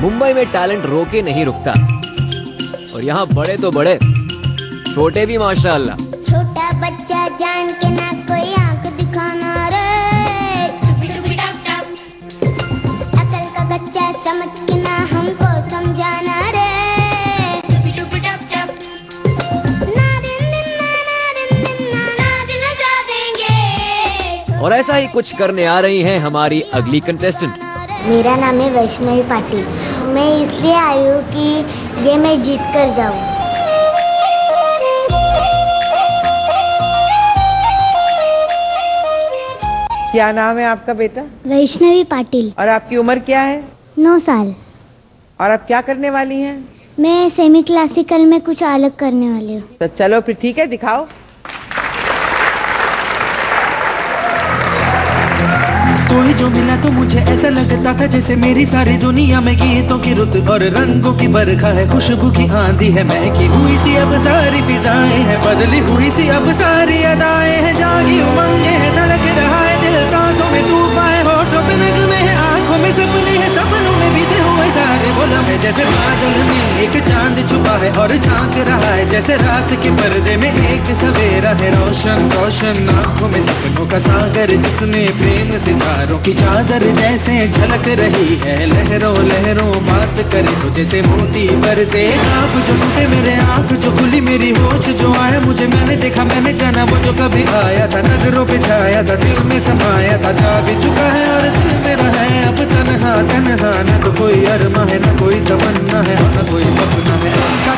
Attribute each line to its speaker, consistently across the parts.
Speaker 1: मुंबई में टैलेंट रोके नहीं रुकता, और यहाँ बड़े तो बड़े, छोटे भी माशाअल्लाह।
Speaker 2: छोटा बच्चा जान के ना कोई आंख दिखाना रे, अकल का बच्चा समझ के ना हमको समझाना रे,
Speaker 1: और ऐसा ही कुछ करने आ रही हैं हमारी अगली कंटेस्टेंट।
Speaker 2: मेरा नाम है वैष्णवी पाटिल। मैं इसलिए आई हूँ कि ये मैं जीत कर जाऊँ।
Speaker 3: क्या नाम है आपका बेटा?
Speaker 2: वैष्णवी पाटिल।
Speaker 3: और आपकी उम्र क्या है?
Speaker 2: 9 साल।
Speaker 3: और आप क्या करने वाली हैं?
Speaker 2: मैं सेमी क्लासिकल में कुछ अलग करने वाली हूँ।
Speaker 3: तो चलो फिर ठीक है, दिखाओ।
Speaker 4: कोई जो मिला तो मुझे ऐसा लगता था जैसे मेरी सारी दुनिया में गीतों की रुत और रंगों की बरखा है, खुशबू की आंधी है, महकी हुई सी अब सारी फिजाएं हैं, बदली हुई सी अब सारी अदाएं हैं, जागी उमंगे है, धड़क रहा है दिल, सांसों में तूफान है, होठों पे नगमे है, आंखों में सपने हैं, सपनों में बीते हुए सारे वो लम्हे, जैसे बादल में एक चांद छुपा है और झांक रहा है, जैसे रात के पर्दे में एक सवेरा है, रोशन रोशन आंखों में सपनों का सागर, जिसने प्रेम सितारों की चादर जैसे झलक रही है, लहरों लहरों बात करे तो जैसे मोती बरसे, आप जो टूटे मेरे आंख जो खुली मेरी होश जो आया मुझे, मैंने देखा मैंने जाना वो जो कभी आया था, नजरों पे छाया था, दिल में समाया था, जा भी चुका है और दिल मेरा है अब तन्हा तन्हा, न तो कोई अरमा है न कोई तमन्ना है न कोई सपना है,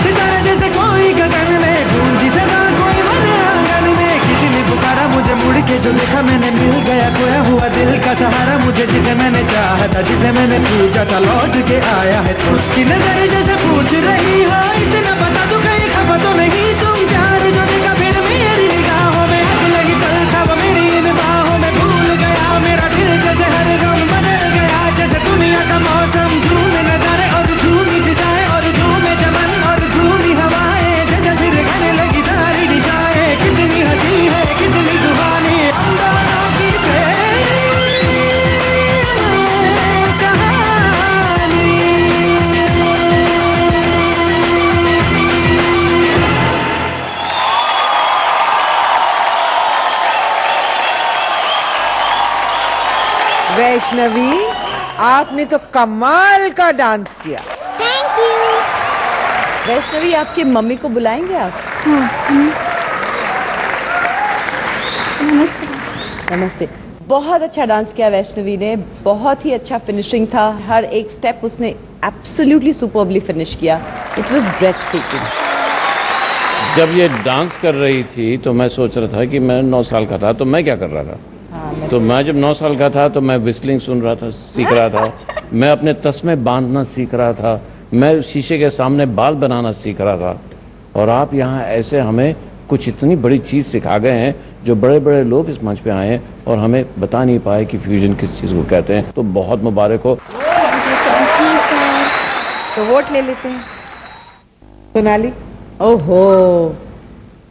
Speaker 4: सितारा जैसे कोई गगन में गूंजी सदा कोई मन आंगन में, किसी ने पुकारा मुझे मुड़ के जो देखा मैंने, मिल गया खोया हुआ दिल का सहारा मुझे, जिसे मैंने चाहा था जिसे मैंने पूछा था लौट के आया है, तो उसकी नजर जैसे पूछ रही हो इतना बता दूं कहीं खबर तो नहीं, तुम प्यार जो देखा फिर मेरी निगाहों में, आग लगी कल था वो मेरी इन बाहों में, भूल गया मेरा दिल जैसे हर गम बदल गया, जैसे दुनिया का मौसम झूमे नजारे और झूमी फिजाएं और झूमे चमन और झूमी हवाएं, जैसे फिर गाने लगी सारी दिशाएं, कितनी हंसी है कितनी जुबानी, अंगारों की
Speaker 3: वैष्णवी, आपने तो कमाल का डांस किया।
Speaker 2: Thank you.
Speaker 5: वैष्णवी, आपकी मम्मी को बुलाएंगे आप?
Speaker 2: नमस्ते।
Speaker 5: नमस्ते। बहुत अच्छा डांस किया वैष्णवी ने, बहुत ही अच्छा फिनिशिंग था, हर एक स्टेप उसने एब्सोल्युटली सुपर्बली फिनिश किया। It was ब्रेथटेकिंग।
Speaker 6: जब ये डांस कर रही थी तो मैं सोच रहा था कि मैं 9 साल का था तो मैं क्या कर रहा था। तो मैं जब 9 साल का था तो मैं विस्लिंग सुन रहा था, सीख रहा था, मैं अपने तस्मे बांधना सीख रहा था, मैं शीशे के सामने बाल बनाना सीख रहा था, और आप यहाँ ऐसे हमें कुछ इतनी बड़ी चीज़ सिखा गए हैं जो बड़े बड़े लोग इस मंच पे आए हैं और हमें बता नहीं पाए कि फ्यूजन किस चीज़ को कहते हैं। तो बहुत मुबारक हो।
Speaker 3: तो वोट ले लेते हैं। सोनाली।
Speaker 5: ओहो,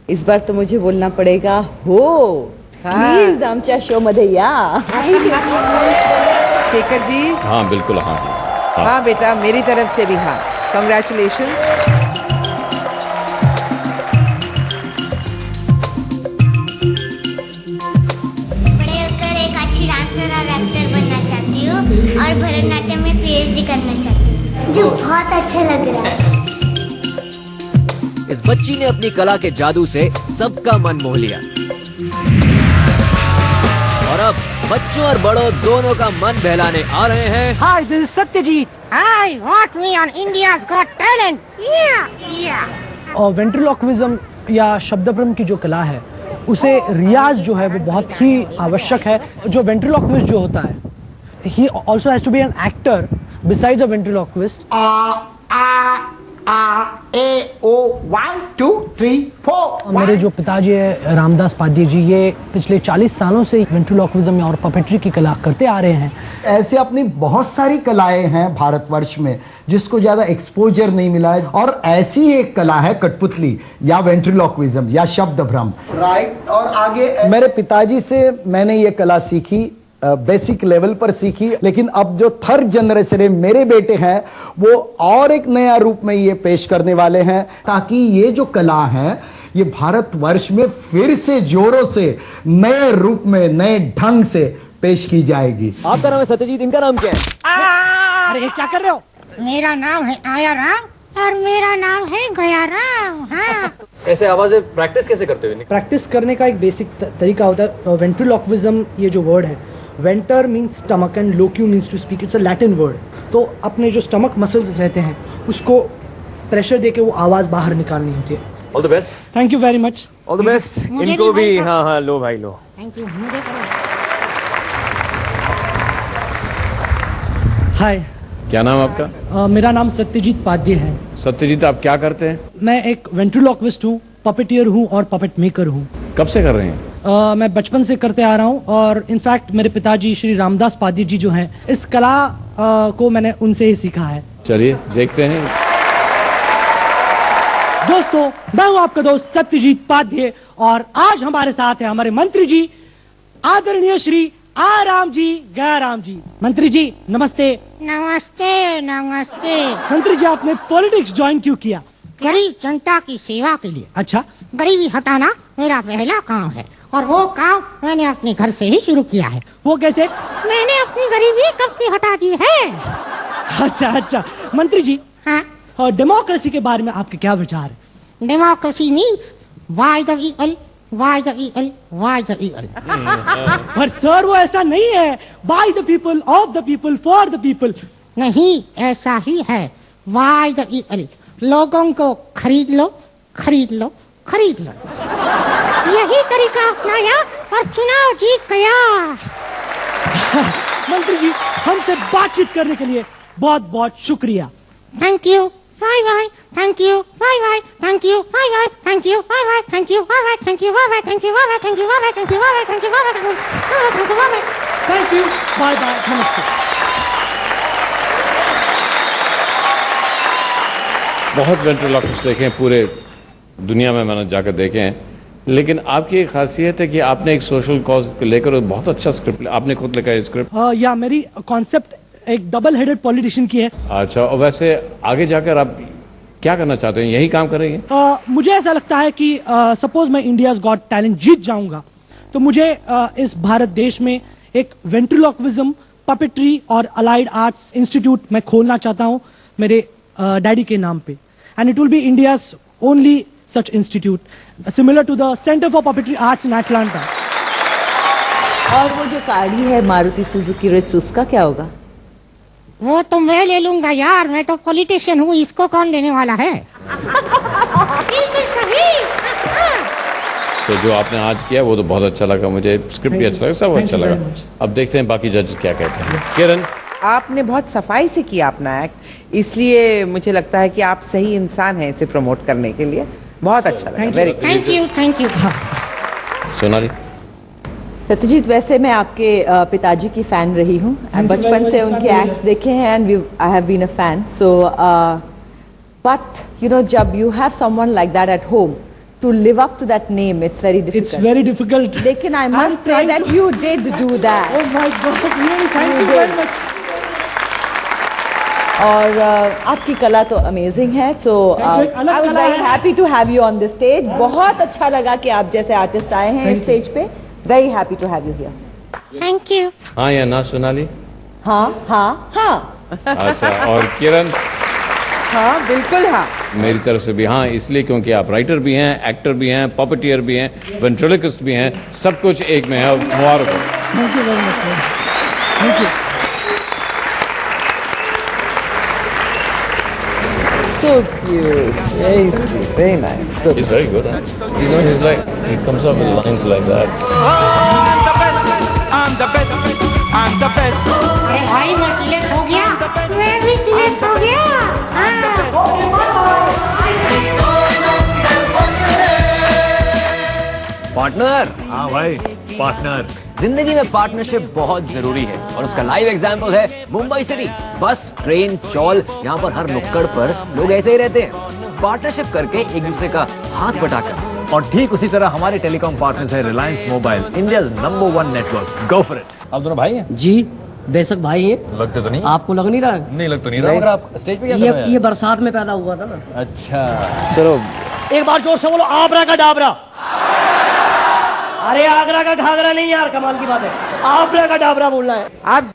Speaker 5: इस बार तो मुझे बोलना पड़ेगा हो। प्लीज आमच्या शो मध्ये या।
Speaker 3: शेखर जी।
Speaker 6: हाँ बिल्कुल, हाँ
Speaker 3: हाँ बेटा, मेरी तरफ से भी हाँ। कांग्रेचुलेशन।
Speaker 2: बड़े होकर एक अच्छी डांसर और एक्टर बनना चाहती हूँ और भरतनाट्यम में PhD करना चाहती हूँ, जो बहुत अच्छा लग रहा है।
Speaker 1: इस बच्ची ने अपनी कला के जादू से सबका मन मोह लिया, और अब बच्चों और बड़ों दोनों का मन बहलाने आ रहे हैं।
Speaker 7: Hi, this is Satyajit. Hi, watch me on India's Got Talent. Yeah.
Speaker 8: और वेंट्रिलोक्विज्म या शब्दभ्रम की जो कला है उसे रियाज जो है वो बहुत ही आवश्यक है। जो वेंट्रिलोक्विस्ट जो होता है, he also has to be an actor besides a ventriloquist. मेरे जो पिताजी है रामदास पाद्य जी, ये पिछले 40 सालों से वेंट्रिलोक्विज्म और पपेट्री की कला करते आ रहे हैं।
Speaker 9: ऐसे अपनी बहुत सारी कलाएं हैं भारतवर्ष में जिसको ज्यादा एक्सपोजर नहीं मिला है, और ऐसी एक कला है कठपुतली या वेंट्रिलोक्विज्म या शब्द भ्रम। राइट। और आगे मेरे पिताजी से मैंने ये कला सीखी बेसिक लेवल पर सीखी, लेकिन अब जो थर्ड जनरेशन है, मेरे बेटे हैं, वो और एक नया रूप में ये पेश करने वाले हैं, ताकि ये जो कला है ये भारतवर्ष में फिर से जोरों से नए रूप में, नए ढंग से पेश की जाएगी।
Speaker 1: आपका नाम है सत्यजीत, इनका नाम क्या है?
Speaker 8: अरे ये क्या कर रहे हो?
Speaker 7: मेरा नाम है आया राम और मेरा नाम है गया राम। हाँ।
Speaker 1: ऐसे आवाजें प्रैक्टिस कैसे करते हो?
Speaker 8: प्रैक्टिस करने का एक बेसिक तरीका होता है। वेंट्रिलोक्विज्म ये जो वर्ड है, venter means stomach and loqui means to speak, it's a Latin word. तो अपने जो स्टमक मसल्स रहते हैं उसको प्रेशर देके वो आवाज़ बाहर निकालनी होती है।
Speaker 1: All the best.
Speaker 8: Thank you very much.
Speaker 1: All the best.
Speaker 7: मुझे
Speaker 1: इनको
Speaker 7: भी
Speaker 1: भी
Speaker 7: भाई
Speaker 1: हाँ हाँ लो भाई लो।
Speaker 7: Thank you. मुझे करो।
Speaker 8: हाय,
Speaker 6: क्या नाम आपका?
Speaker 8: मेरा नाम सत्यजीत पाध्ये है।
Speaker 6: सत्यजीत, आप क्या करते हैं?
Speaker 8: मैं एक वेंट्रिलोक्विस्ट हूँ, पपेटियर हूँ और पपेट मेकर हूँ।
Speaker 6: कब से कर रहे हैं?
Speaker 8: मैं बचपन से करते आ रहा हूँ और इनफैक्ट मेरे पिताजी श्री रामदास पाध्ये जी जो हैं, इस कला को मैंने उनसे ही सीखा है।
Speaker 6: चलिए देखते हैं।
Speaker 8: दोस्तों, मैं हूँ आपका दोस्त सत्यजीत पाध्ये और आज हमारे साथ है हमारे मंत्री जी, आदरणीय श्री आराम जी गयाराम जी। मंत्री जी नमस्ते।
Speaker 7: नमस्ते नमस्ते।
Speaker 8: मंत्री जी, आपने पॉलिटिक्स ज्वाइन क्यों किया?
Speaker 7: गरीब जनता की सेवा के लिए।
Speaker 8: अच्छा,
Speaker 7: गरीबी हटाना मेरा पहला काम है और वो काम मैंने अपने घर से ही शुरू किया है।
Speaker 8: वो कैसे?
Speaker 7: मैंने अपनी गरीबी कब की हटा दी है।
Speaker 8: अच्छा अच्छा। मंत्री जी,
Speaker 7: हाँ,
Speaker 8: और डेमोक्रेसी के बारे में आपके क्या विचार है?
Speaker 7: Democracy means why the eagle, why the eagle, why the eagle.
Speaker 8: पर सर वो ऐसा नहीं है, by the people, of the people, for the people.
Speaker 7: नहीं, ऐसा ही है। वाई द ईगल, लोगों को खरीद लो, खरीद लो, खरीद लो। यही तरीका अपनाया और चुनाव जीत गया।
Speaker 8: मंत्री जी, हमसे बातचीत करने के लिए बहुत बहुत शुक्रिया।
Speaker 7: Thank you, bye bye, thank you, bye bye, thank you, bye bye, thank you, bye bye, thank you, bye bye, thank you, bye bye, thank you, bye bye, thank you, bye bye, thank you, bye bye, thank you, bye bye, thank you, bye bye,
Speaker 8: thank you, bye bye, नमस्ते।
Speaker 6: बहुत ventriloquist देखे हैं पूरे दुनिया में, मैंने जाकर देखे हैं, लेकिन आपकी एक खासियत है कि आपने एक सोशल कॉज को लेकर बहुत अच्छा स्क्रिप्ट आपने खुद लिखा है स्क्रिप्ट।
Speaker 8: या मेरी कॉन्सेप्ट एक डबल हेडेड पॉलिटिशियन की है।
Speaker 6: अच्छा, और वैसे आगे जाकर आप क्या करना चाहते हैं? यही काम करेंगे?
Speaker 8: मुझे ऐसा लगता है कि सपोज मैं इंडियाज गॉट टैलेंट जीत जाऊंगा तो मुझे इस भारत देश में एक वेंट्रिलोक्विज्म, पपेट्री और अलाइड आर्ट्स इंस्टीट्यूट मैं खोलना चाहता हूं मेरे डैडी के नाम पे, and it will be India's only such institute, similar to the Center for Puppetry Arts in Atlanta.
Speaker 5: और वो जो गाड़ी है मारुति सुजुकी रिट्ज, उसका क्या होगा?
Speaker 7: वो तो मैं ले लूंगा यार, मैं तो पॉलिटिशियन हूँ, इसको कौन देने वाला है? बिल्कुल सही।
Speaker 6: तो जो आपने आज किया वो तो बहुत अच्छा लगा, मुझे स्क्रिप्ट भी अच्छा लगा, सब अच्छा लगा। अब देखते हैं बाकी जज क्या कहते हैं। किरण,
Speaker 3: आपने बहुत सफाई से किया अपना एक्ट, इसलिए मुझे लगता है कि आप सही इंसान हैं इसे प्रमोट करने के लिए। बहुत अच्छा लगा। Very
Speaker 7: thank you, thank you.
Speaker 6: Sonali.
Speaker 5: Satyajit, वैसे मैं आपके पिताजी की फैन रही हूँ, बचपन से उनके एक्ट्स देखे हैं and I have been a fan. So but you know, जब you have someone like that at home, to live up to that name, it's very difficult.
Speaker 8: It's very difficult.
Speaker 5: लेकिन I must say that you did do that.
Speaker 8: Oh my God, really, thank you very much.
Speaker 5: और आपकी कला तो amazing है, so I was very happy to have you on the stage. बहुत अच्छा लगा कि आप जैसे आर्टिस्ट आए हैं स्टेज पे। Very happy to have you here.
Speaker 7: Thank you.
Speaker 6: हाँ या ना सोनाली?
Speaker 5: हाँ हाँ हाँ।
Speaker 6: अच्छा, और किरण?
Speaker 3: हाँ बिल्कुल हाँ।
Speaker 6: मेरी तरफ से भी हाँ, इसलिए क्योंकि आप राइटर भी हैं, एक्टर भी हैं, पॉपेटियर भी हैं, वेंट्रिलोक्विस्ट भी हैं, सब कुछ एक में है। मुबारक हो।
Speaker 8: Thank you very much, sir. Thank you.
Speaker 3: So cute. Very sweet. Very nice. Good.
Speaker 6: He's very good, huh? You know, he's like, he comes up with lines like that.
Speaker 4: I'm the best, I'm the best, I'm the best.
Speaker 7: अरे भाई, मैं select हो गया, मैं भी select हो गया।
Speaker 1: Partner. हाँ भाई, पार्टनर। जिंदगी में पार्टनरशिप बहुत जरूरी है और उसका लाइव एग्जांपल है मुंबई सिटी। बस, ट्रेन, चौल, यहाँ पर हर नुक्कड़ पर लोग ऐसे ही रहते हैं, पार्टनरशिप करके एक दूसरे का हाथ बटाकर और ठीक उसी तरह हमारे टेलीकॉम पार्टनर्स है Reliance mobile, India number 1 network. Go for it. आप दोनों भाई हैं?
Speaker 10: जी बेशक भाई है।
Speaker 1: लगते तो नहीं।
Speaker 10: आपको लग नहीं रहा?
Speaker 1: नहीं लग तो नहीं रहा। मगर आप स्टेज पे क्या कर रहे हैं?
Speaker 10: ये बरसात में पैदा हुआ था ना।
Speaker 1: अच्छा चलो
Speaker 10: एक बार जोर से बोलो, आबरा का डाबरा। अरे आगरा का घाघरा नहीं यार, कमाल की बात है, आबरा का डाबरा बोलना है।
Speaker 3: आप